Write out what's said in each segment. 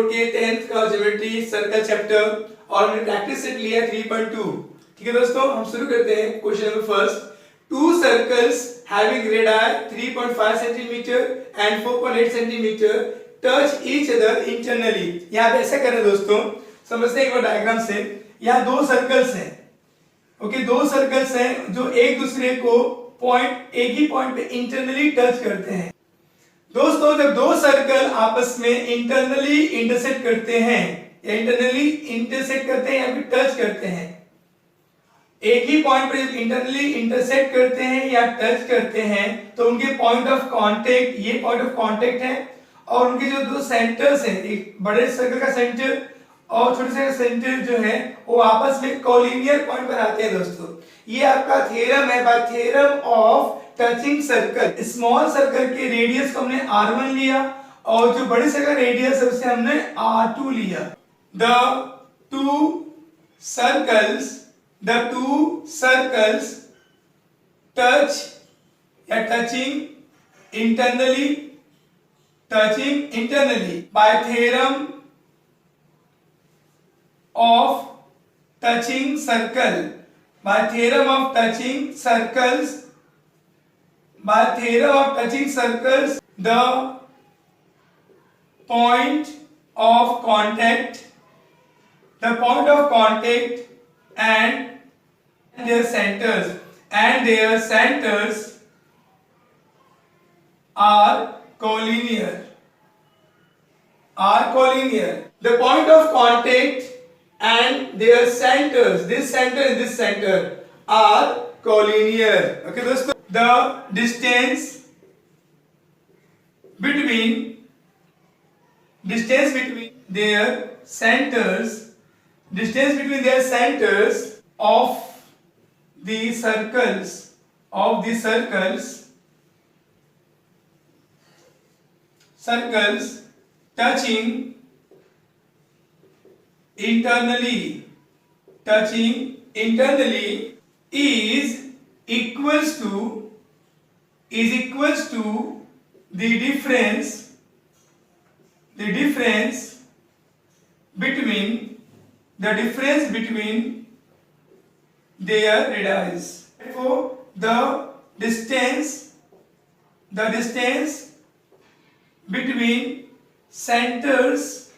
Board के 10th का geometry circle chapter और हमने प्रैक्टिस सेट लिया 3.2। ठीक है दोस्तों, हम शुरू करते हैं question number first. To circles having radii 3.5 centimetre and 4.8 centimetre touch each other internally. यहाँ पे ऐसा करें दोस्तों, समझते हैं एक बार डायग्राम से। यहाँ दो सर्कल्स हैं, ओके, दो सर्कल्स हैं जो एक दूसरे को एक ही पॉइंट पे इंटरनली टच करते हैं। दोस्तों जब दो सर्कल आपस में इंटरनली इंटरसेक्ट करते हैं या इंटरनली इंटरसेक्ट करते हैं या फिर टच करते हैं, एक ही पॉइंट पर जब इंटरनली इंटरसेक्ट करते हैं या टच करते हैं तो उनके पॉइंट ऑफ कांटेक्ट, ये पॉइंट ऑफ कांटेक्ट है, और उनके जो दो सेंटर्स हैं, एक बड़े सर्कल का सेंटर और छोटे से सेंटर जो है वो आपस में कोलिनियर पॉइंट पर आते हैं। दोस्तों ये आपका थ्योरम है, bye theorem of touching circle. Small circle के रेडियस को हमने r1 लिया और जो बड़े सर्कल का रेडियस है उसे हमने r2 लिया। द टू सर्कल्स टच या touching internally bye theorem of touching circle, by theorem of touching circles, the point of contact and their centers are collinear. The point of contact and their centers, this center and this center, are collinear. Okay दोस्तों, the distance between their centers of the circles touching internally is equals to the difference between their radii. Therefore the distance between centers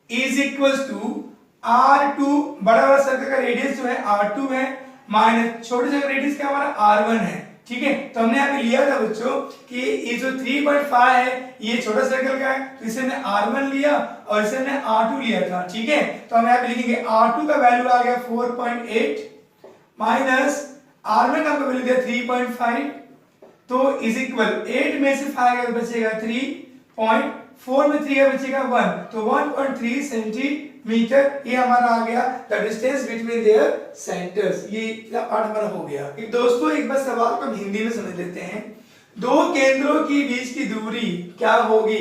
is equals to r2, बड़ा वाला circle का radius जो है r2 है, minus छोटे circle का radius क्या हमारा r1 है। ठीक है, तो हमने यहाँ पे लिया था बच्चों कि ये जो 3.5 है ये छोटा सर्कल का है, तो इसे हमने r1 लिया और इसे हमने r2 लिया था। ठीक है, तो हम यहाँ पे लिखेंगे r2 का वैल्यू आ गया 4.8 माइनस r1 का वैल्यू दिया 3.5, तो इज इक्वल 8 में से 5 बचेगा 3.4 में 3 बचेगा 1, तो 1.3 सेंटीमीटर ये हमारा आ गया the distance between their centres. ये पार्ट हमारा हो गया। दोस्तों एक बार सवाल को हिंदी में समझ लेते हैं। दो केंद्रों के बीच की दूरी क्या होगी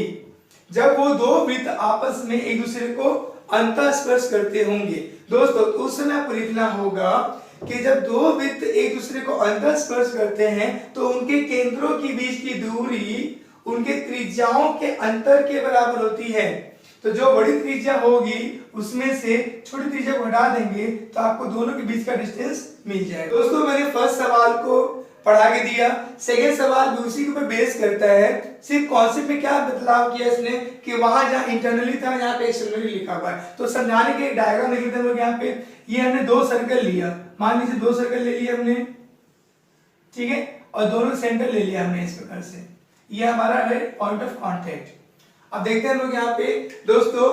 जब वो दो वृत्त आपस में एक दूसरे को अंतःस्पर्श करते होंगे। दोस्तों उस समय आपको लिखना होगा कि जब दो वृत्त एक दूसरे को अंतःस्पर्श करते हैं तो उनके केंद्रों के बीच की दूरी उनके त्रिज्याओं के अंतर के बराबर होती है। तो जो बड़ी त्रिज्या होगी उसमें से छोटी त्रिज्या को हटा देंगे तो आपको दोनों के बीच का डिस्टेंस मिल जाएगा। दोस्तों मैंने फर्स्ट सवाल को पढ़ा के दिया, सेकंड सवाल भी उसी के ऊपर बेस करता है। सिर्फ कॉन्सेप्ट में क्या बदलाव किया इसने कि वहां जहां इंटरनली था यहाँ पे एक्सटर्नली लिखा हुआ है। तो समझाने के एक डायग्राम देख लेते हैं लोग। यहाँ पे ये हमने दो सर्कल लिया, मान लीजिए दो सर्कल ले लिया हमने, ठीक है, और दोनों सेंटर ले लिया हमने इस प्रकार से। ये हमारा है पॉइंट ऑफ कांटेक्ट। अब देखते हैं लोग यहाँ पे दोस्तों,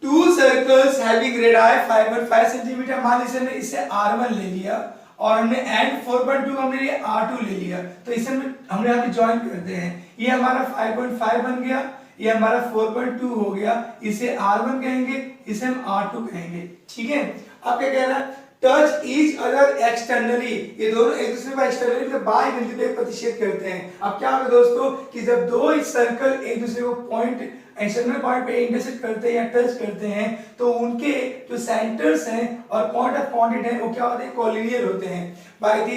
to circles having radii 5.5 centimetre, मान लीजिए हमने इसे r1 ले लिया और हमने एंड 4.2 हमने लिए r2 ले लिया, तो इसे हमने यहाँ पे ज्वाइन करते हैं। ये हमारा 5.5 बन गया, ये हमारा 4.2 हो गया, इसे r1 कहेंगे, इसे हम r2 कहेंगे। ठीक है, अब क्या कह रहा है, टच ईच अदर एक्सटर्नली, ये दोनों एक दूसरे को एक्सटर्नली मतलब बाह्य बिंदु पे प्रतिच्छेद करते हैं। अब क्या होगा दोस्तों कि जब दो सर्कल एक दूसरे को पॉइंट एक्सटर्नल पॉइंट पे इंटरसेक्ट करते हैं या टच करते हैं तो उनके जो सेंटर्स हैं और पॉइंट ऑफ कांटेक्ट है वो क्या होते हैं, कोलिनियर होते हैं। By the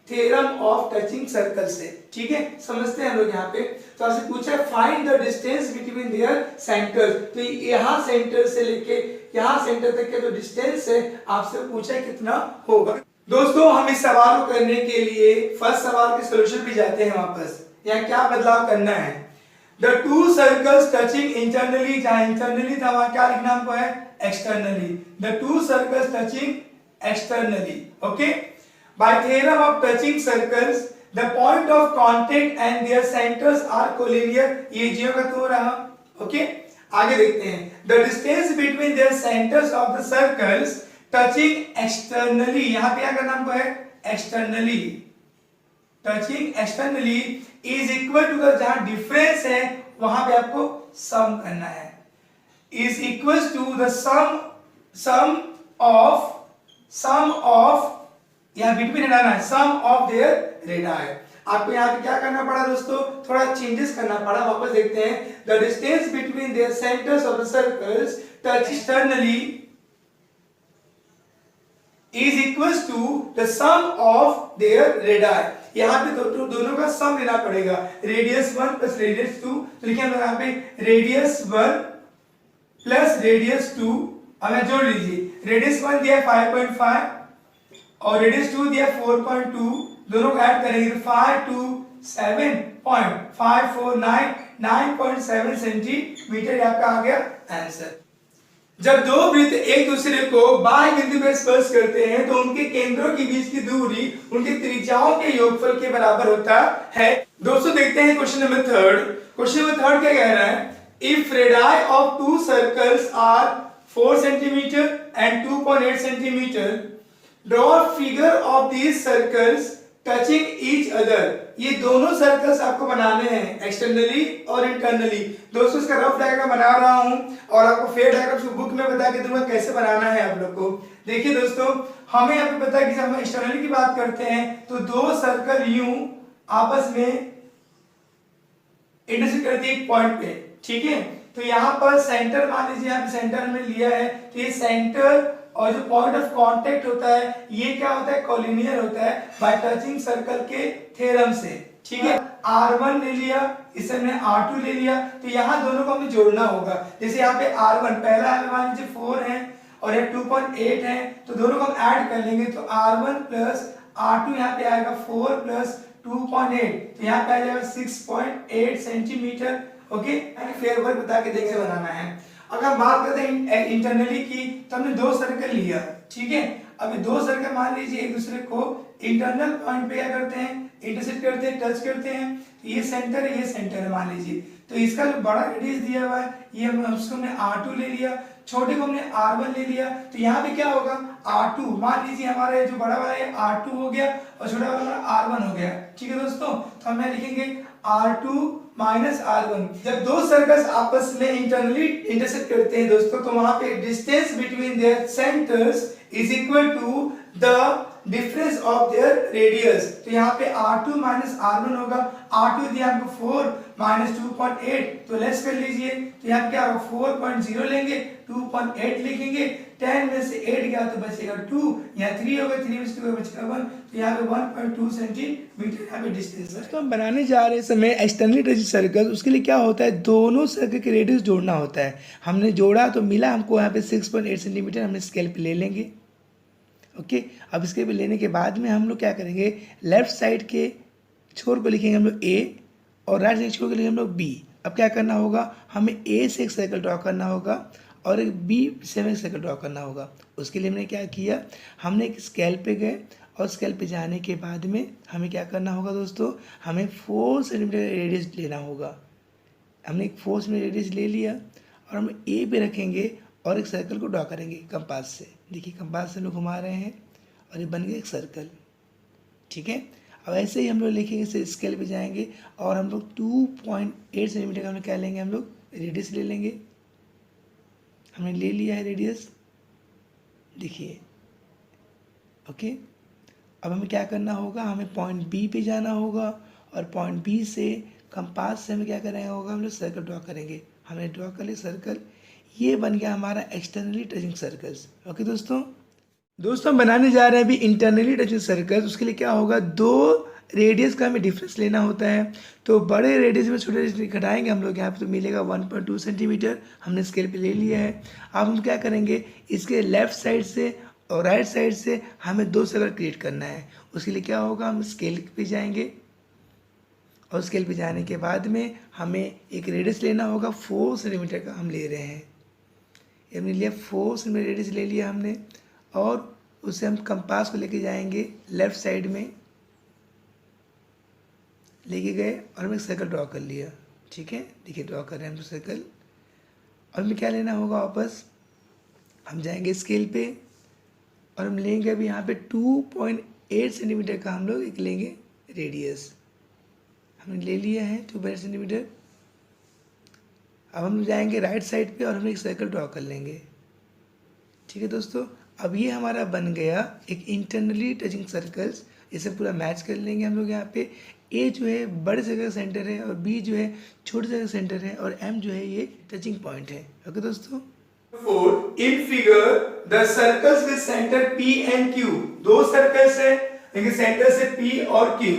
theorem of touching circle से। ठीक है, समझते हैं हम लोग यहाँ पे। तो आपसे पूछा है find the distance between their centres. तो यहाँ सेंटर से लेके यहाँ सेंटर तक का जो डिस्टेंस है आपसे पूछा है कितना होगा। दोस्तों हम इस सवाल को करने के लिए फर्स्ट सवाल के सोल्यूशन पे जाते हैं वापस। यहाँ क्या बदलाव करना है, the two circles touching internally, जहां इंटरनली था वहां क्या लिखना हमको है, externally. The two circles touching externally, okay. By theorem of touching circles the point of contact and their centres are collinear, ये जियो का तो रहा, ओके। आगे देखते हैं, the distance between their centres of the circles touching externally, यहां पे क्या करना हमको है, externally, touching externally is equal to the, जहां डिफरेंस है वहां पे आपको सम करना है, is equal to the sum of यहां बिटवीन हटाना है, सम ऑफ देयर रेडियस। आपको यहाँ पे क्या करना पड़ा दोस्तों, थोड़ा चेंजेस करना पड़ा। वापस देखते हैं, the distance between their centres of the circles touch externally is equals to the sum of their radii। यहाँ पे दोनों का सम लेना पड़ेगा, रेडियस 1 प्लस रेडियस 2। तो लिखे हम यहाँ पे रेडियस 1 प्लस रेडियस 2, हमें जोड़ लीजिए। रेडियस 1 दिया 5.5 और रेडियस 2 दिया 4.2, दोनों को ऐड करेंगे तो 5 2 7.549 9.7 सेंटीमीटर आपका आ गया आंसर। जब दो वृत्त एक दूसरे को बाह्य बिंदु पर स्पर्श करते हैं तो उनके केंद्रों के बीच की दूरी उनकी त्रिज्याओं के योगफल के बराबर होता है। दोस्तों देखते हैं question number third. Question number third क्या कह रहा है, if radius of two circles are 4 centimetre and 2.8 centimetre, draw figure of these circles touching each other. ये दोनों सर्कल्स आपको बनाने हैं, एक्सटर्नली और इंटरनली। दोस्तों इसका रफ डायग्राम बना रहा हूं और आपको फेयर डायग्राम बुक में बता के दूंगा कैसे बनाना है आप लोग को। देखिए दोस्तों, हमें यहाँ पे पता है कि जब हम एक्सटर्नली की बात करते हैं तो दो सर्कल यूं आपस में इंटरसेक्ट करती है एक पॉइंट पे। ठीक है, तो यहाँ पर सेंटर मान लीजिए, यहाँ पे सेंटर हमने लिया है, तो ये सेंटर और जो पॉइंट ऑफ कांटेक्ट होता है ये क्या होता है, कोलिनियर होता है बाय टचिंग सर्कल के थ्योरम से। ठीक है, R1 ले लिया, इसे हमने R2 ले लिया, तो यहाँ दोनों को हमें जोड़ना होगा। जैसे यहाँ पे R1 पहला मान लीजिए 4 है और ये 2.8 है, तो दोनों को हम ऐड कर लेंगे तो R1 प्लस R2 यहाँ पे आएगा 4 प्लस 2.8, तो यहाँ पे आ जाएगा 6.8 सेंटीमीटर। ओके, फेयर वर्क बता के देख से बनाना है। अगर हम बात करते हैं इंटरनली की, तो हमने दो सर्कल लिया। ठीक है, अभी दो सर्कल मान लीजिए एक दूसरे को इंटरनल पॉइंट पे क्या करते हैं, इंटरसेक्ट करते हैं, टच करते हैं। ये सेंटर है, ये सेंटर है मान लीजिए, तो इसका जो बड़ा रेडियस दिया हुआ है ये उसको हमने R2 ले लिया, छोटे को हमने R1 ले लिया। तो यहाँ पे क्या होगा, R2 मान लीजिए हमारा जो बड़ा वाला है R2 हो गया और छोटा वाला हमारा R1 हो गया। ठीक है दोस्तों, तो हम यहाँ लिखेंगे R2 माइनस R1। जब दो सर्कल्स आपस में इंटरनली इंटरसेक्ट करते हैं दोस्तों, तो वहां पे distance between their centres is equal to the difference of their radius. तो यहाँ पे R2 माइनस R1 होगा। R2 दिया हमको 4 माइनस 2.8, तो लेस कर लीजिए, तो यहाँ पे क्या होगा 4.0 लेंगे, 2.8 लिखेंगे, 10 में से 8 गया तो बचेगा 2, यहाँ 3 होगा, 3 में से 2 बचेगा 1, तो यहाँ पे 1.2 सेंटीमीटर यहाँ पे डिस्टेंस है। तो हम बनाने जा रहे समय एक्सटर्नली टचिंग सर्कल, उसके लिए क्या होता है, दोनों सर्कल के रेडियस जोड़ना होता है। हमने जोड़ा तो मिला हमको यहाँ पे 6.8 सेंटीमीटर, हमने स्केल पे ले लेंगे। ओके, अब इसके पे लेने के बाद में हम लोग क्या करेंगे, लेफ्ट साइड के छोर को लिखेंगे हम लोग A और राइट साइड छोर को लिखेंगे हम लोग B। अब क्या करना होगा, हमें A से एक सर्कल ड्रॉ करना होगा और एक B से एक सर्कल ड्रॉ करना होगा। उसके लिए हमने क्या किया, हमने एक स्केल पे गए और स्केल पे जाने के बाद में हमें क्या करना होगा दोस्तों, हमें 4 सेंटीमीटर रेडियस लेना होगा। हमने एक 4 सेंटीमीटर रेडियस ले लिया और हम A पे रखेंगे और एक सर्कल को ड्रॉ करेंगे कंपास से। देखिए कंपास से लोग घुमा रहे हैं और ये बन गया एक सर्कल। ठीक है, अब ऐसे ही हम लोग लिखेंगे, इसे स्केल पे जाएंगे और हम लोग 2.8 सेंटीमीटर का हम लोग क्या लेंगे, हम लोग रेडियस ले लेंगे। हमने ले लिया है रेडियस, देखिए। ओके, अब हमें क्या करना होगा, हमें पॉइंट बी पे जाना होगा और पॉइंट बी से कंपास से हमें क्या करना होगा, हम लोग सर्कल ड्रॉ करेंगे। हमने ड्रॉ कर लिया सर्कल, ये बन गया हमारा एक्सटर्नली टचिंग सर्कल्स। ओके दोस्तों, दोस्तों हम बनाने जा रहे हैं अभी इंटरनली टचिंग सर्कल। उसके लिए क्या होगा, दो रेडियस का हमें डिफरेंस लेना होता है। तो बड़े रेडियस में छोटे रेडियस घटाएंगे हम लोग यहाँ पे, तो मिलेगा 1.2 सेंटीमीटर। हमने स्केल पे ले लिया है। अब हम क्या करेंगे, इसके लेफ्ट साइड से और राइट साइड से हमें दो सर्कल क्रिएट करना है। उसके लिए क्या होगा, हम स्केल पे जाएंगे और स्केल पे जाने के बाद में हमें एक रेडियस लेना होगा 4 सेंटीमीटर का हम ले रहे हैं। हमने लिया 4 सेंटीमीटर रेडियस ले लिया हमने, और उससे हम कंपास को लेके जाएंगे लेफ्ट साइड में, लेके गए और हम एक सर्कल ड्रॉ कर लिया। ठीक है, देखिए ड्रॉ कर रहे हैं हम सर्कल। और हमें क्या लेना होगा, वापस हम जाएंगे स्केल पे और हम लेंगे अभी यहाँ पे 2.8 सेंटीमीटर का हम लोग एक लेंगे रेडियस। हमने ले लिया है 2.8 सेंटीमीटर। अब हम जाएंगे राइट साइड पे और हम एक सर्कल ड्रॉ कर लेंगे। ठीक है दोस्तों, अब ये हमारा बन गया एक इंटरनली टचिंग सर्कल्स। इसे पूरा मैच कर लेंगे हम लोग। यहाँ पे ए जो है बड़े सर्कल का सेंटर है और बी जो है छोटे सर्कल का सेंटर है और एम जो है ये टचिंग पॉइंट है। ओके दोस्तों, in figure the circles with centre P and Q, दो सर्कल्स है लेकिन सेंटर से पी और Q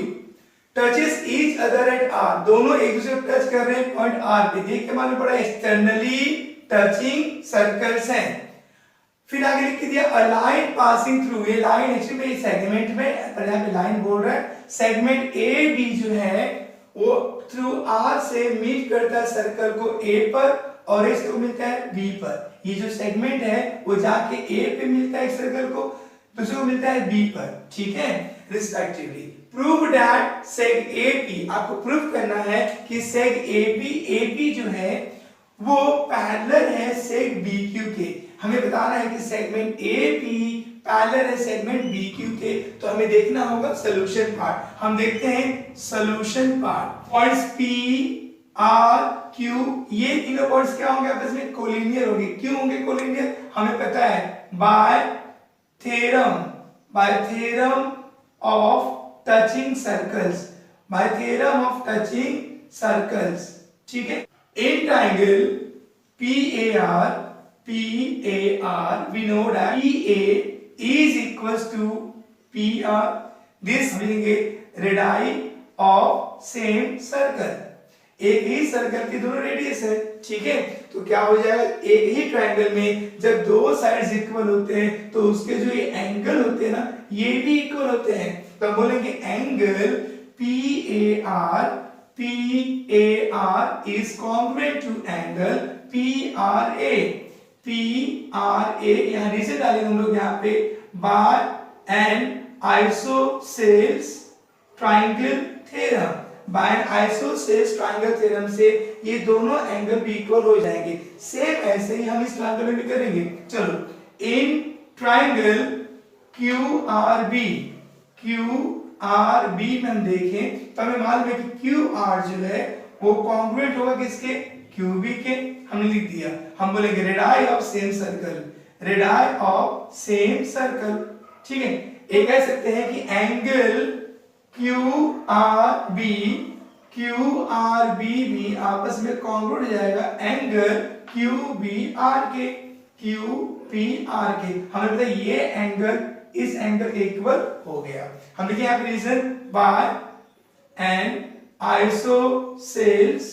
touches each other at R, दोनों एक दूसरे को टच कर रहे हैं पॉइंट आर पे। देख के मालूम पड़ा एक्सटर्नली टचिंग सर्कल्स हैं। फिर आगे लिख के दिया अ लाइन पासिंग थ्रू, ये लाइन एक्चुअली में सेगमेंट में, पर यहाँ पे लाइन बोल रहा है, सेगमेंट ए बी जो है वो थ्रू आर से मीट करता है सर्कल को ए पर और इसको मिलता है बी पर। ये जो सेगमेंट है वो जाके ए पे मिलता है एक सर्कल को, दूसरे को मिलता है बी पर। ठीक है, रिस्पेक्टिवली। प्रूव दैट सेग एपी, आपको प्रूव करना है कि सेग एपी जो है वो पैरेलल है सेग बीक्यू के। हमें बताना है कि सेगमेंट एपी पैरेलल है सेगमेंट बीक्यू के। तो हमें देखना होगा सॉल्यूशन पार्ट। हम देखते हैं solution part. Points P R Q, ये तीनों पॉइंट्स क्या होंगे, आपस में कोलिनियर होंगे। क्यों होंगे कोलिनियर, हमें पता है bye theorem of touching circles, by theorem of touching circles. ठीक है, in triangle PAR we know that PA is equals to PR, this being a radii of same circle, एक ही सर्कल की दोनों रेडियस है। ठीक है, तो क्या हो जाएगा, एक ही ट्रायंगल में जब दो साइड्स इक्वल होते हैं तो उसके जो ये एंगल होते हैं ना ये भी इक्वल होते हैं। तो हम बोलेंगे angle PAR is congruent to angle PRA। यहाँ रीजन डालेंगे हम लोग यहाँ पे by an isosceles triangle theorem. By an isosceles triangle theorem से ये दोनों एंगल भी इक्वल हो जाएंगे। सेम ऐसे ही हम इस ट्राइंगल में भी करेंगे। चलो, इन ट्राइंगल QRB में हम देखें तो हमें मालूम है कि QR जो है वो कॉन्ग्रुएंट होगा किसके, QB के। हमने लिख दिया, हम बोलेंगे radii of same circle, radii of same circle. ठीक है, एक कह सकते हैं कि एंगल QRB भी आपस में कॉन्ग्रुएंट हो जाएगा एंगल QBR के। हमें पता है ये एंगल इस एंगल के इक्वल हो गया। हम लिखे यहाँ पे reason by an isosceles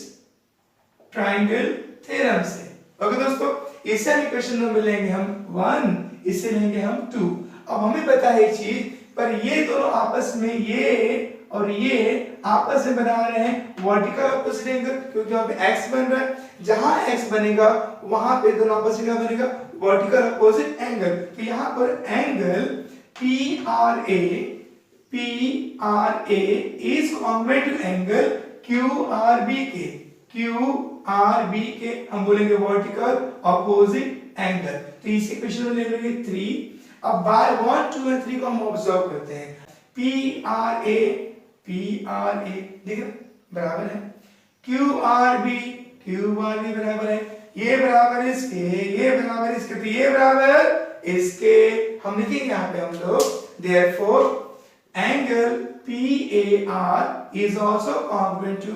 triangle theorem से। ओके दोस्तों, इससे हम क्वेश्चन नंबर लेंगे हम 1, इससे लेंगे हम 2। अब हमें पता है एक चीज, पर ये दोनों आपस में, ये और ये आपस में बना रहे हैं वर्टिकल ऑपोजिट एंगल, क्योंकि वहां पे x बन रहा है। जहां x बनेगा वहां पे दोनों आपस में क्या बनेगा, वर्टिकल ऑपोजिट एंगल। तो यहाँ पर angle PRA is congruent to angle QRB के हम बोलेंगे वर्टिकल ऑपोजिट एंगल। तो इसी क्वेश्चन में ले लेंगे 3। अब बाय 1, 2 और 3 को हम ऑब्जर्व करते हैं। PRA देखिए बराबर है QRB बराबर है, ये बराबर इसके, ये बराबर इसके, तो ये बराबर इसके। हम लिखेंगे यहाँ पे हम लोग therefore angle PAR is also congruent to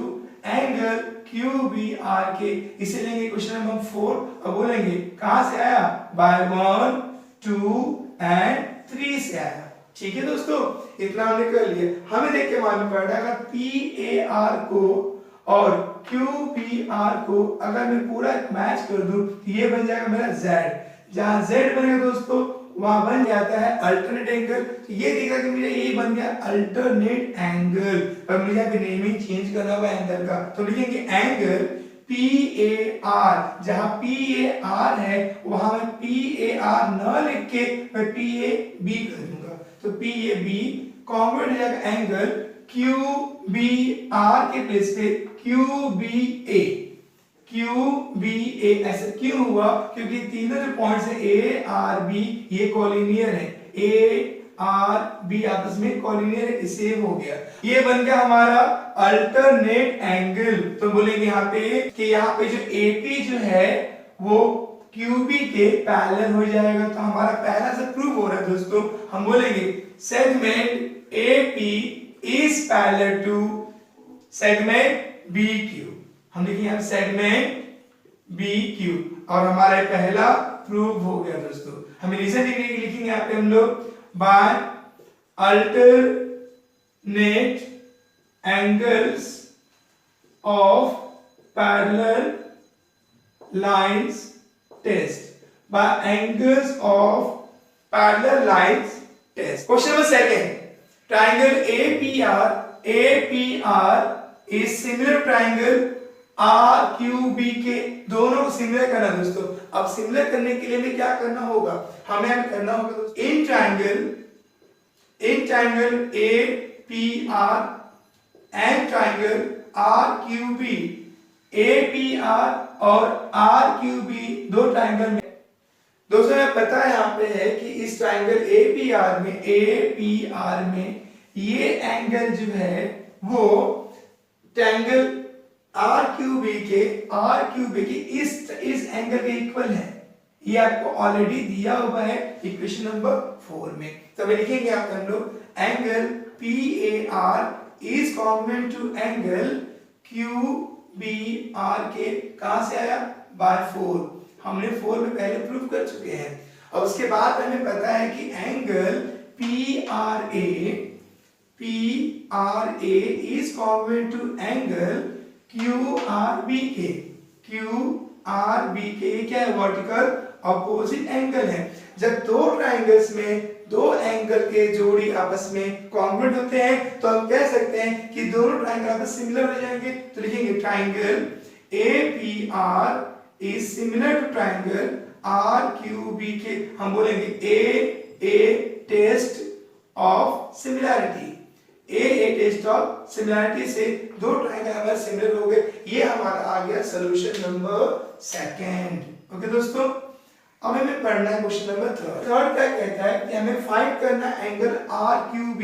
angle QBR के। इसे लेंगे क्वेश्चन नंबर 4। अब बोलेंगे कहां से आया, बाय 1, 2 एंड 3 से आया। ठीक है दोस्तों, इतना हमने कर लिया। हमें देख के मालूम पड़ रहा है अगर PAR को और QPR को अगर मैं पूरा मैच कर दूं तो ये बन जाएगा मेरा Z। जहां Z बनेगा दोस्तों वहां बन जाता है अल्टरनेट एंगल। तो ये दिखा कि मेरा ये बन गया अल्टरनेट एंगल। पर मुझे यहाँ पे नेमिंग चेंज करना होगा एंगल का, तो लिखेंगे एंगल PAR। जहां PAR है वहां मैं PAR न लिख के मैं PAB कर दूंगा, तो PAB कॉन्वर्ट हो जाएगा एंगल QBR के प्लेस पे QBA। QBA ऐसा क्यों हुआ? क्योंकि तीनों जो पॉइंट्स है ARB ये कोलिनियर है, ARB आपस में कोलिनियर है, इससे हो गया। ये बन गया हमारा अल्टरनेट एंगल। तो बोलेंगे यहाँ पे कि यहाँ पे जो AP जो है वो QB के पैरेलल हो जाएगा। तो हमारा पहला से प्रूव हो रहा है दोस्तों। हम बोलेंगे segment AP is parallel to segment BQ। हम लिखेंगे यहाँ सेगमेंट BQ और हमारा पहला प्रूव हो गया दोस्तों। हम रीजन लिखेंगे यहाँ पे हम लोग by alternate angles of parallel lines test, by angles of parallel lines test. Question number second, triangle APR is similar triangle RQB के। दोनों को सिमिलर करना दोस्तों। अब सिमिलर करने के लिए हमें क्या करना होगा? हमें करना होगा दोस्तों in triangle APR and triangle RQB, APR और RQB दो ट्रायंगल में दोस्तों हमें पता है यहाँ पे है कि इस ट्रायंगल APR में ये एंगल जो है वो ट्रायंगल RQB के इस एंगल के इक्वल है। ये आपको ऑलरेडी दिया हुआ है इक्वेशन नंबर 4 में। तो हम लिखेंगे आप हम लोग angle PAR is congruent to angle QBR के कहां से आया? बाय 4। हमने 4 में पहले प्रूव कर चुके हैं। और उसके बाद हमें पता है कि angle PRA is congruent to angle QRB के। QRB के क्या है? वर्टिकल अपोजिट एंगल है। जब दो ट्रायंगल्स में दो एंगल के जोड़ी आपस में कॉन्ग्रुएंट होते हैं तो हम कह सकते हैं कि दोनों ट्रायंगल आपस सिमिलर हो जाएंगे। तो लिखेंगे triangle APR is similar to triangle RQB के। हम बोलेंगे A test of similarity. A test of similarity से दो ट्रायंगल हमारे सिमिलर हो गए। ये हमारा आ गया सॉल्यूशन नंबर 2। ओके दोस्तों, अब हमें पढ़ना है क्वेश्चन नंबर 3। थर्ड क्या कहता है कि हमें फाइंड करना एंगल RQB।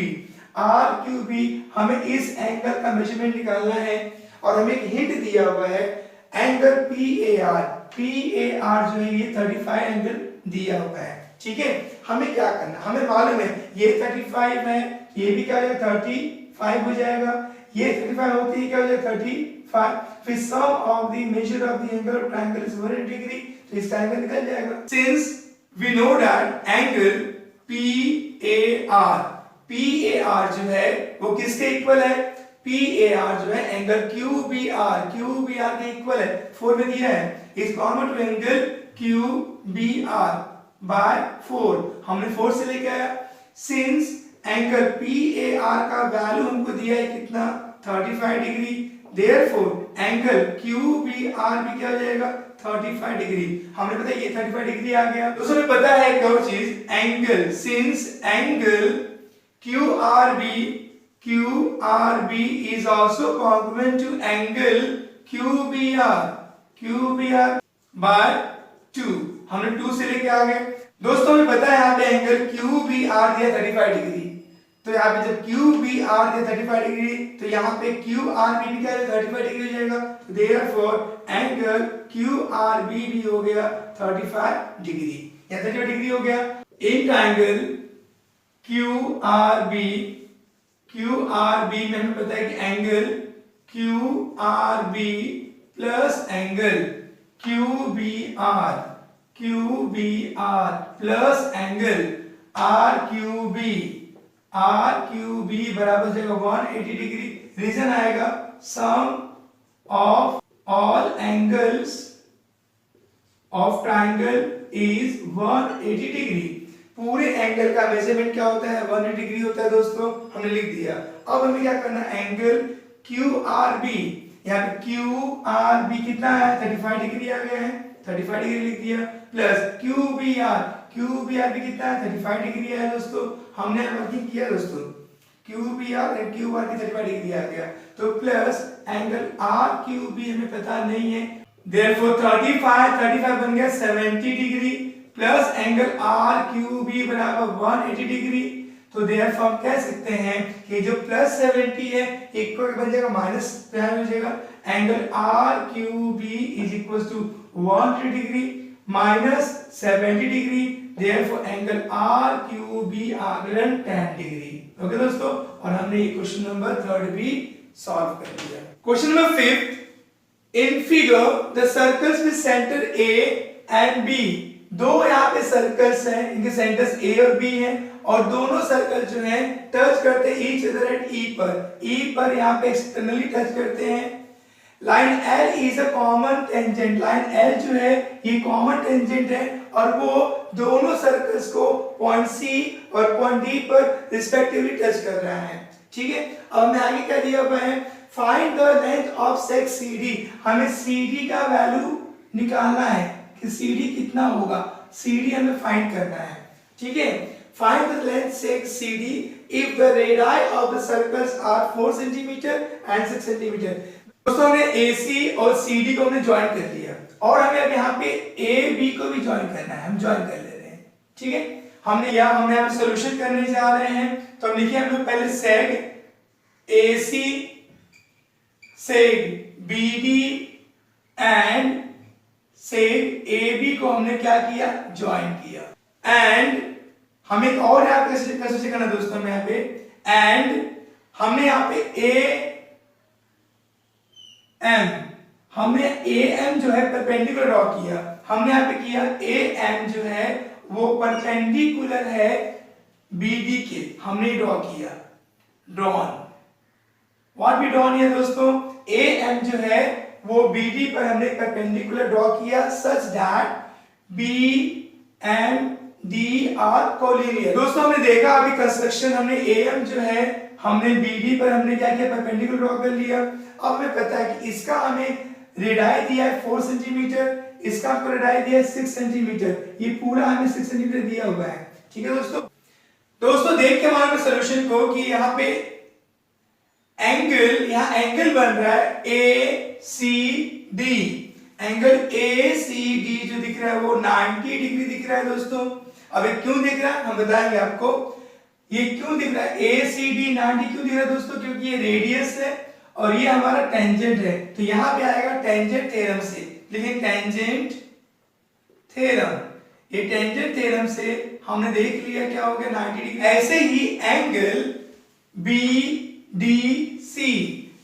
हमें इस एंगल का मेजरमेंट निकालना है और हमें एक हिंट दिया हुआ है एंगल PAR जो है ये 35 एंगल दिया हुआ है। ठीक है, हमें क्या करना? हमें मालूम है ये 35 है, ये भी क्या हो जाएगा 35 हो जाएगा, ये 35 होती है क्या हो जाएगा 35। फिर sum of the measure of the angle of triangle is 180 degree, तो इसका एंगल निकल जाएगा। Since we know that angle PAR जो है वो किसके इक्वल है? PAR जो है एंगल QBR के इक्वल है। 4 में दिया है is convert to angle QBR by 4। हमने 4 से लेके आया। सिंस एंगल PAR का वैल्यू हमको दिया है कितना? 35 डिग्री। देयरफॉर एंगल QBR भी क्या हो जाएगा? 35 डिग्री। हमने पता है ये 35 डिग्री आ गया। दोस्तों हमें पता है एक और चीज, angle since angle QRB is also congruent to angle QBR by 2। हमने 2 से लेके आ गए। दोस्तों हमें पता है यहाँ पे एंगल QBR दिया 35 डिग्री। तो यहाँ पे जब QBR दिया 35 डिग्री तो यहाँ पे QRB भी क्या है 35 डिग्री हो जाएगा। देयरफॉर एंगल QRB भी हो गया 35 डिग्री। यहाँ 35 डिग्री हो गया। इन ट्रायंगल QRB में हमें पता है कि angle QRB plus angle QBR plus angle R Q B बराबर हो जाएगा 180 डिग्री। रीजन आएगा sum of all angles of triangle is 180 degree. पूरे एंगल का मेजरमेंट क्या होता है? 180 डिग्री होता है दोस्तों, हमने लिख दिया। अब हमें क्या करना है? एंगल क्यू आर बी, यहाँ पे क्यू आर बी कितना है? 35 डिग्री आ गया है, 35 डिग्री लिख दिया, प्लस क्यू बी आर भी कितना है? 35 डिग्री है दोस्तों, हमने वर्किंग किया दोस्तों। Q B R and Q R की 35 डिग्री आ गया, तो plus angle R Q B हमें पता नहीं है, देयरफॉर 35 बन गया 70 degree, plus angle R Q B बराबर 180 डिग्री। तो देयरफॉर हम कह सकते हैं कि जो प्लस 70 है इक्वल बन जाएगा माइनस हो जाएगा, angle R Q B is equal to 180 degree minus 70 degree, therefore angle R Q B आगलन 10 डिग्री। ओके दोस्तों, और हमने ये क्वेश्चन नंबर 3 भी सॉल्व कर लिया। Question number 5, in figure the circles with centre A and B. दो यहाँ पे सर्कल्स हैं, इनके सेंटर्स ए और बी हैं, और दोनों सर्कल जो हैं टच करते हैं ईच अदर एट ई पर यहाँ पे एक्सटर्नली टच करते हैं। Line L is a common tangent, line L जो है ये कॉमन टेंजेंट है, और वो दोनों सर्कल्स को पॉइंट C और पॉइंट D पर रिस्पेक्टिवली टच कर रहा है। ठीक है, अब मैं आगे क्या दिया हुआ है? Find the length of seg CD। हमें CD का वैल्यू निकालना है कि CD कितना होगा, CD हमें फाइंड करना है। ठीक है, find the length seg CD if the radii of the circles are 4 cm and 6 cm। दोस्तों हमने AC और CD को हमने ज्वाइन कर लिया, और हमें अब यहाँ पे AB को भी ज्वाइन करना है, हम ज्वाइन कर ले रहे हैं। ठीक है, हमने यहाँ सॉल्यूशन करने जा रहे हैं, तो हम लिखिए हम लोग पहले सेग AC सेग BD एंड सेग AB को हमने क्या किया? ज्वाइन किया। एंड हमें एक और यहाँ पे कैसे करना दोस्तों, में यहाँ पे एंड हमने यहाँ पे हमने AM जो है परपेंडिकुलर ड्रॉ किया, हमने यहाँ पे किया AM जो है वो परपेंडिकुलर है BD के, हमने ड्रॉ किया, ड्रॉन। व्हाट वी ड्रॉन है दोस्तों? AM जो है वो BD पर हमने परपेंडिकुलर ड्रॉ किया such that BM D are collinear. दोस्तों हमने देखा अभी कंस्ट्रक्शन, हमने AM जो है हमने BD पर हमने क्या किया? परपेंडिकुलर ड्रॉ कर लिया। अब हमें पता है कि इसका हमें रेडियाई दिया है 4 सेंटीमीटर, इसका आपको रेडियाई दिया है 6 सेंटीमीटर, ये पूरा हमें 6 सेंटीमीटर दिया हुआ है। ठीक है दोस्तों देख के हमारे सॉल्यूशन को कि यहाँ पे एंगल, यहाँ एंगल बन रहा है ACD, एंगल ACD जो दिख रहा है वो 90 डिग्री दिख रहा है दोस्तों। अब ये क्यों दिख रहा है हम बताएंगे आपको, ये क्यों दिख रहा है ACD 90 क्यों दिख रहा है दोस्तों? क्योंकि ये रेडियस है और ये हमारा टेंजेंट है, तो यहां पे आएगा टेंजेंट थ्योरम से, लेकिन टेंजेंट थ्योरम, ये टेंजेंट थ्योरम से हमने देख लिया क्या हो गया 90 डिग्री। ऐसे ही एंगल BDC,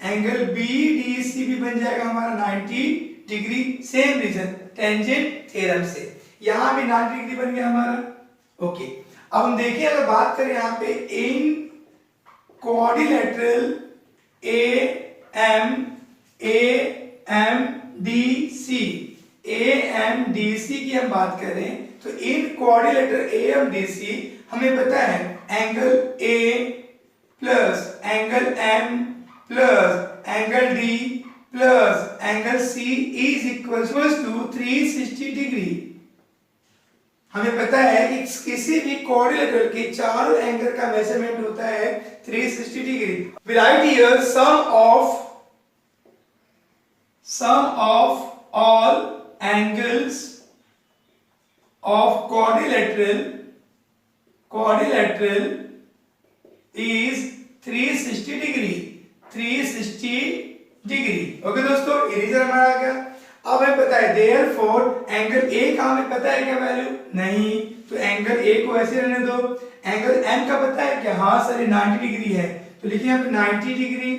एंगल BDC भी बन जाएगा हमारा 90 degree, same reason tangent theorem से, यहां भी 90 डिग्री बन गया हमारा। ओके, अब हम देखिए अगर बात करें यहाँ पे इन क्वाड्रिलेटरल AMDC की हम बात करें तो इन क्वाड्रिलेटरल AMDC हमें पता है angle A plus angle M plus angle D plus angle C is equal to 360 degree. हमें पता है कि किसी भी क्वाड्रिलेटरल के चारों एंगल का मेजरमेंट होता है 360 degree. We write here sum of all angles of quadrilateral is 360 degree, 360 degree. Okay दोस्तों, ये रीजन हमारा आ गया। अब हमें पता है therefore एंगल A का हमें पता है क्या वैल्यू? नहीं, तो एंगल A को ऐसे रहने दो। एंगल M का पता है क्या? हाँ सर ये 90 डिग्री है, तो लिखिए यहाँ पे 90 डिग्री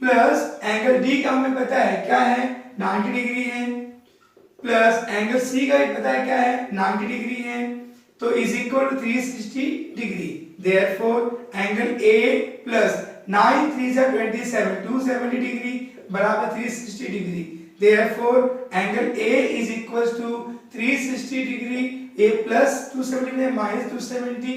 प्लस एंगल D का हमें पता है क्या है? 90 डिग्री है, प्लस एंगल C का भी पता है क्या है? 90 डिग्री है, तो is equal to 360 degree. Therefore angle A plus 9 3 जा 27 270 डिग्री बराबर 360 degree. Therefore angle A is equal to 360 degree, A plus 270 में माइनस 270,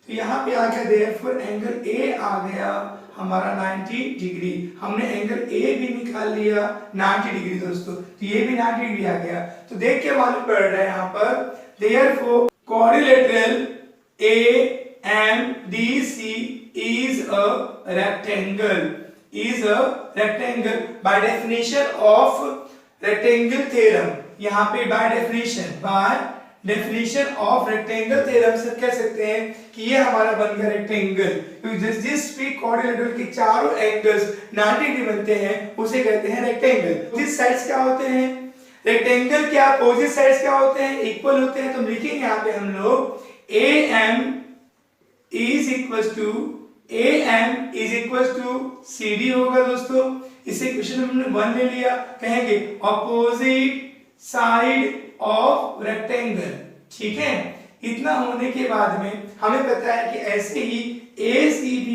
तो यहाँ पे आ गया देयरफॉर एंगल ए आ गया हमारा 90 डिग्री। हमने एंगल ए भी निकाल लिया 90 डिग्री दोस्तों, तो ये भी 90 डिग्री आ गया। तो देख के मालूम पड़ रहा है यहाँ पर therefore quadrilateral AMDC is a rectangle, is a rectangle by definition of rectangle theorem। यहाँ पे by definition of rectangle theorem से कह सकते हैं कि ये हमारा बन गया रेक्टेंगल, क्योंकि जिस भी quadrilateral के चारों एंगल्स 90 डिग्री बनते हैं उसे कहते हैं रेक्टेंगल। जिस साइड्स क्या होते हैं रेक्टेंगल के अपोजिट साइड्स क्या होते हैं, इक्वल होते हैं। तो लिखेंगे यहाँ पे हम लोग AM is equal to CD होगा दोस्तों। इसे क्वेश्चन हमने 1 ले लिया, कहेंगे अपोजिट साइड ऑफ रेक्टेंगल। ठीक है, इतना होने के बाद में हमें पता है कि ऐसे ही ACB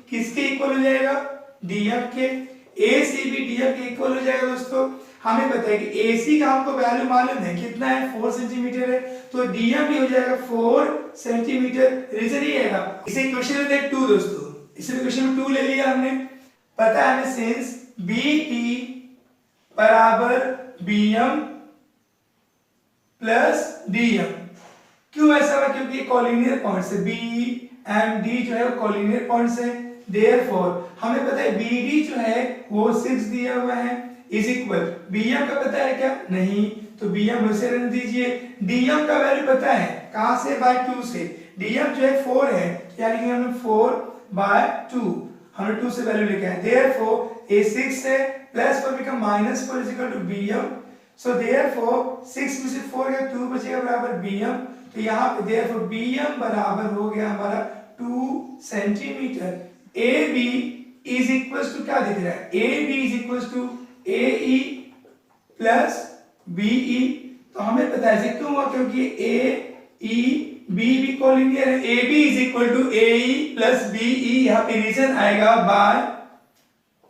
किसके इक्वल हो जाएगा, DM के। ACB DM के इक्वल हो जाएगा दोस्तों। हमें पता है कि AC का हमको वैल्यू मालूम है कितना है, 4 सेंटीमीटर है, तो DM भी हो जाएगा 4 सेंटीमीटर। रीजन ये है, इसे क्वेश्चन लेते हैं 2 दोस्तों। इसे क्वेश्चन 2 ले लिया हमने। पता है हमें सिंस BE बराबर BM प्लस DM। क्यों ऐसा हुआ, क्योंकि ये कॉलिनियर पॉइंट्स है, BE and D जो है वो कॉलिनियर पॉइंट्स है। देयरफॉर हमें पता है BD जो है वो 6 दिया हुआ है इज इक्वल, BM का पता है क्या, नहीं, तो BM वैसे रहने दीजिए। DM का वैल्यू पता है कहां से, बाय 2 से। DM जो है 4 है, क्या लिखेंगे हमने 4/2, हमने 2 से वैल्यू लेके आए। देयरफॉर ये 6 है, plus 4 become -4 is equal to BM। So therefore 6 में से 4 गया 2 बचेगा बराबर BM। तो यहाँ पे देयरफॉर BM बराबर हो गया हमारा 2 centimetre. AB is equal to क्या दिख रहा है, AB is equal to AE plus BE। तो हमें पता है क्यों हुआ, क्योंकि AE B भी कोलिनियर है। AB is equal to AE plus BE, यहाँ पे रीजन आएगा by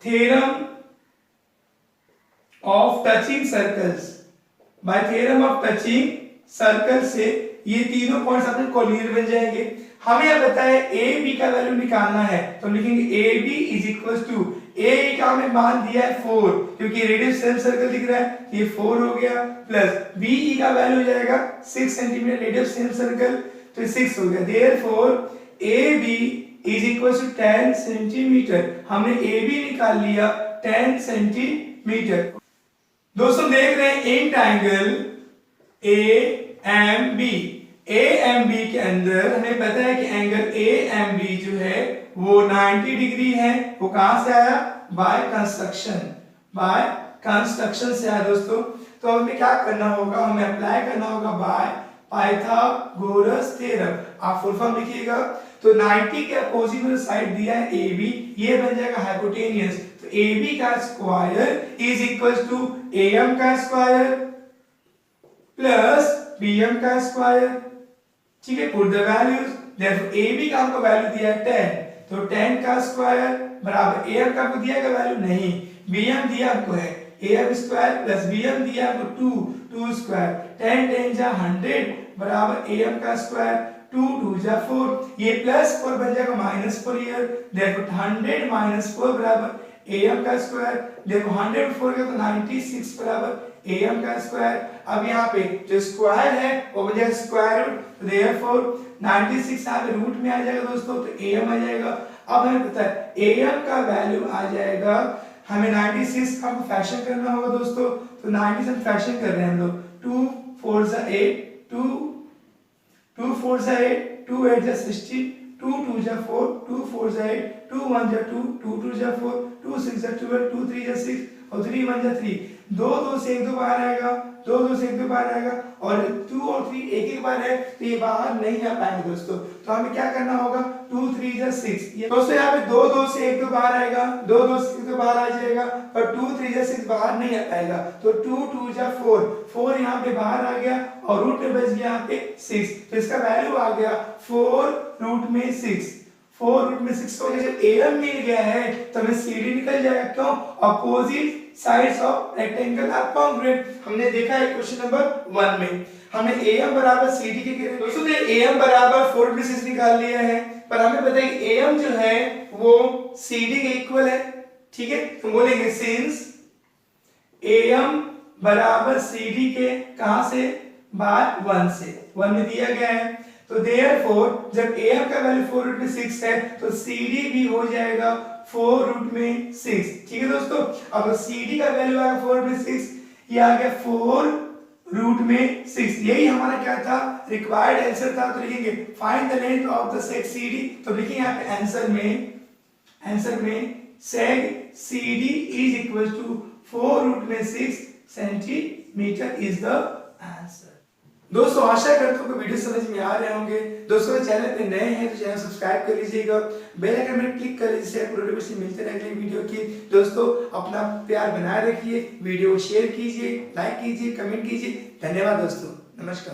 theorem of touching circles. By theorem of touching circle से ये तीनों पॉइंट्स अपने कोलिनियर बन जाएंगे। हमें यह पता है AB का वैल्यू निकालना है, तो लिखेंगे AB is equal to AE का हमें मान दिया है 4, क्योंकि रेडियस सेम सर्कल दिख रहा है, ये 4 हो गया, प्लस BE का वैल्यू हो जाएगा 6 सेंटीमीटर, रेडियस सेम सर्कल, तो 6 हो गया। Therefore AB is equal to 10 centimetre. हमने AB निकाल लिया 10 सेंटीमीटर। दोस्तों देख रहे हैं इन ट्रायंगल AMB के अंदर हमें पता है कि एंगल AMB जो है वो 90 डिग्री है। वो कहां से आया, बाय कंस्ट्रक्शन से आया दोस्तों। तो हमें क्या करना होगा, हमें अप्लाई करना होगा बाय पाइथागोरस थ्योरम। आप फुल फॉर्म लिखिएगा। तो 90 के अपोजिट में साइड दिया है AB, ये बन जाएगा हाइपोटेनियस। तो AB का square is equal to AM का स्क्वायर प्लस BM का स्क्वायर। ठीक है, put the values. Therefore AB का हमको वैल्यू दिया है 10, तो 10 का स्क्वायर बराबर AM का हमको दिया है वैल्यू नहीं, BM दिया हमको है AM स्क्वायर प्लस BM दिया हमको 2 स्क्वायर, 10 जा 100 बराबर AM का स्क्वायर, 2 जा 4, ये प्लस 4 बन जाएगा -4 हियर। देयरफॉर 100 - 4 बराबर AM का स्क्वायर। देखो 100 4 का तो 96 बराबर AM का स्क्वायर। अब यहाँ पे जो स्क्वायर है वो बन जाएगा स्क्वायर रूट, तो देयरफॉर 96 यहाँ पे रूट में आ जाएगा दोस्तों, तो AM आ जाएगा। अब हमें पता है AM का वैल्यू आ जाएगा, हमें 96 का फैक्शन करना होगा दोस्तों, तो 96 फैक्शन कर रहे हैं हम लोग। 2 4 जा 8, 2 4 जा 8, 2 8 जा 16, 2 2 जा 4, 2 4 जा 8, 2 1 जा 2, 2 2 जा 4, 2 6 जा 12, 2 3 जा 6 और 3 1 जा 3। दो दो से एक दो बाहर आएगा, दो दो से एक दो बाहर आएगा, और 2 और 3 एक एक बार है तो ये बाहर नहीं आ पाएंगे दोस्तों। तो हमें क्या करना होगा, 2 3 जा 6। दोस्तों यहाँ पे दो दो से एक दो बाहर आएगा, दो दो से एक दो बाहर आ जाएगा, पर 2 3 जा 6 बाहर नहीं आ पाएगा। तो 2 2 जा 4, 4 यहाँ पे बाहर आ गया और रूट में बच गया यहाँ पे 6। तो इसका वैल्यू आ गया 4 रूट में 6। 4 रूट में 6 को जब AM मिल गया है तो हमें CD निकल जाएगा। क्यों? Opposite sides of rectangle are congruent. हमने देखा है क्वेश्चन नंबर 1 में हमने AM बराबर CD के दोस्तों ने AM बराबर 4 रूट में 6 निकाल लिया है, पर हमें पता है AM जो है वो CD के इक्वल है। ठीक है, तो बोलेंगे सिंस AM बराबर CD के कहां से, बाय 1 से, 1 में दिया गया है। तो देयरफॉर जब AM का वैल्यू 4 रूट में 6 है तो CD भी हो जाएगा 4 रूट में 6। ठीक है दोस्तों, अब CD का वैल्यू आएगा 4 रूट में 6, ये आ गया 4 रूट में 6। यही हमारा क्या था, रिक्वायर्ड आंसर था। तो लिखेंगे find the length of the seg CD। तो लिखेंगे यहाँ पे आंसर में seg CD is equal to 4 root में 6 सेंटीमीटर इज द आंसर। दोस्तों आशा करता हूँ कि वीडियो समझ में आ रहे होंगे। दोस्तों चैनल पे नए हैं तो चैनल सब्सक्राइब कर लीजिएगा, बेल आइकन में क्लिक कर लीजिए, नोटिफिकेशन मिलते रहेंगे वीडियो की। दोस्तों अपना प्यार बनाए रखिए, वीडियो को शेयर कीजिए, लाइक कीजिए, कमेंट कीजिए। धन्यवाद दोस्तों, नमस्कार।